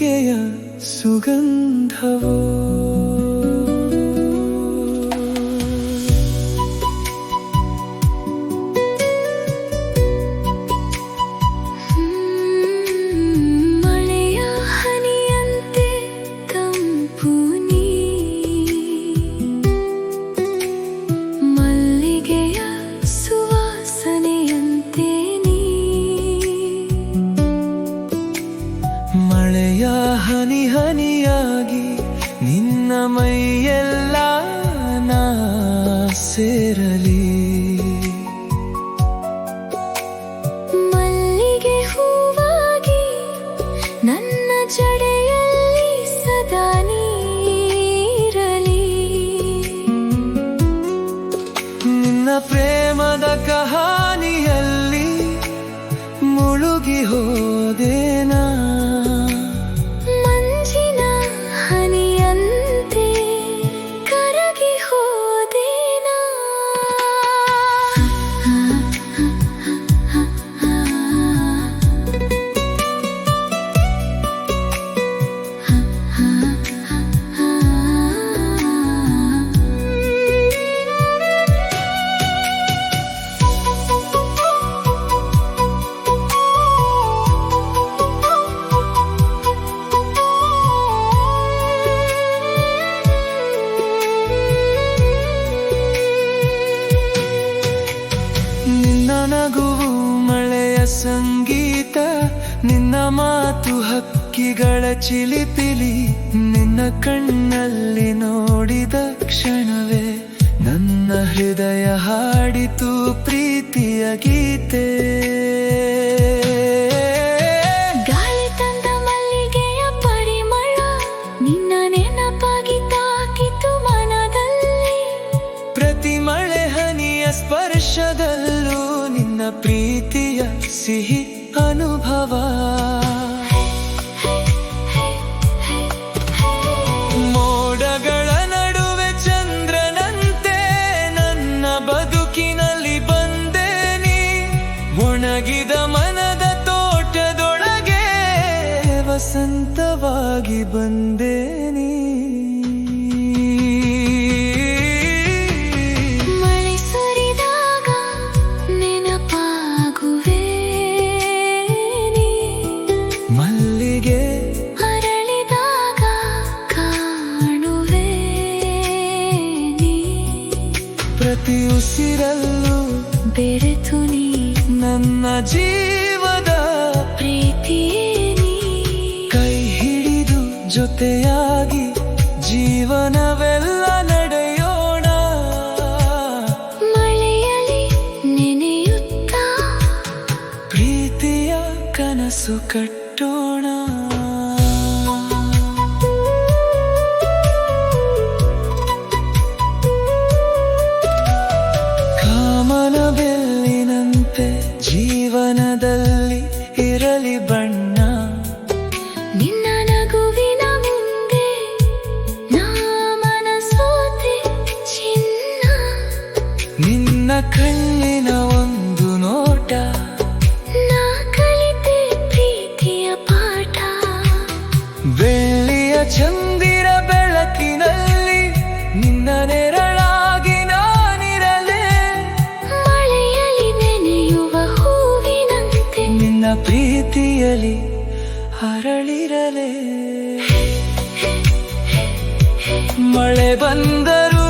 ಮಲ್ಲಿಗೆಯ ಸುಗಂಧವೋ ಮಳೆಯ ಹನಿ ಹನಿಯಾಗಿ ನಿನ್ನ ಮೈಯೆಲ್ಲ ನಾ ಸೇರಲಿ ಮಲ್ಲಿಗೆ ಹೂವಾಗಿ ನನ್ನ ಜಡೆಯಲ್ಲಿ ಸದಾ ನೀರಲಿ ನಿನ್ನ ಪ್ರೇಮದ ಕಹಾನಿಯಲ್ಲಿ ಮುಳುಗಿ ಹೋದೇನಾ ನಗುವು ಮಳೆಯ ಸಂಗೀತ ನಿನ್ನ ಮಾತು ಹಕ್ಕಿಗಳ ಚಿಲಿಪಿಲಿ ನಿನ್ನ ಕಣ್ಣಲ್ಲಿ ನೋಡಿದ ಕ್ಷಣವೇ ನನ್ನ ಹೃದಯ ಹಾಡಿತು ಪ್ರೀತಿಯ ಗೀತೆ ಗಾಳಿ ತಂದ ಮಲ್ಲಿಗೆಯ ಪರಿಮಳ ನಿನ್ನ ನೆನಪಾಗಿ ತಾಕಿತು ಮನದಲ್ಲಿ ಪ್ರತಿ ಮಳೆ ಹನಿಯ ಸ್ಪರ್ಶದಲ್ಲೂ ನಿನ್ನ ಪ್ರೀತಿಯ ಸಿಹಿ ಅನುಭವ ಮೋಡಗಳ ನಡುವೆ ಚಂದ್ರನಂತೆ ನನ್ನ ಬದುಕಿನಲ್ಲಿ ಬಂದೆ ನೀ ಒಣಗಿದ ಮನದ ತೋಟದೊಳಗೆ ವಸಂತವಾಗಿ ಬಂದೆ ನೀ ಮಲ್ಲಿಗೆ ಅರಳಿದಾಗ ಕಾಣುವೆ ನೀ ಪ್ರತಿ ಉಸಿರಲ್ಲೂ ಬೆರೆತು ನೀ ನನ್ನ ಜೀವದ ಪ್ರೀತಿಯೇ ನೀ ಕೈ ಹಿಡಿದು ಜೊತೆಯಾಗಿ ಜೀವನವೆಲ್ಲ ನಡೆಯೋಣ ಮಳೆಯಲ್ಲಿ ನೆನೆಯುತ್ತ ಪ್ರೀತಿಯ ಕನಸು ಕಟ್ಟೋಣ ಕಾಮನ ಬೆಲ್ಲಿನಂತೆ ಜೀವನದಲ್ಲಿ ಇರಲಿ ಬಣ್ಣ ನಿನ್ನ ನಗುವಿನ ಮುಂದೆ ನಾ ಮನಸೋತೆ ಚಿನ್ನ ನಿನ್ನ ಕಣ್ಣಿನ ಒಂದು ನೋಟ ನಾ ಕಲಿತೆ ಪ್ರೀತಿಯ ಪಾಠ ಬೆಳ್ಳಿಯ ಚಂದಿರ ಬೆಳಕಿನಲ್ಲಿ ನಿನ್ನ ನೆರಳಾಗಿ ನಾನಿರಲೇ ಮಳೆಯಲ್ಲಿ ನೆನೆಯುವ ಹೂವಿನಂತೆ ನಿನ್ನ ಪ್ರೀತಿಯಲ್ಲಿ ಅರಳಿರಲೇ ಮಳೆ ಬಂದರು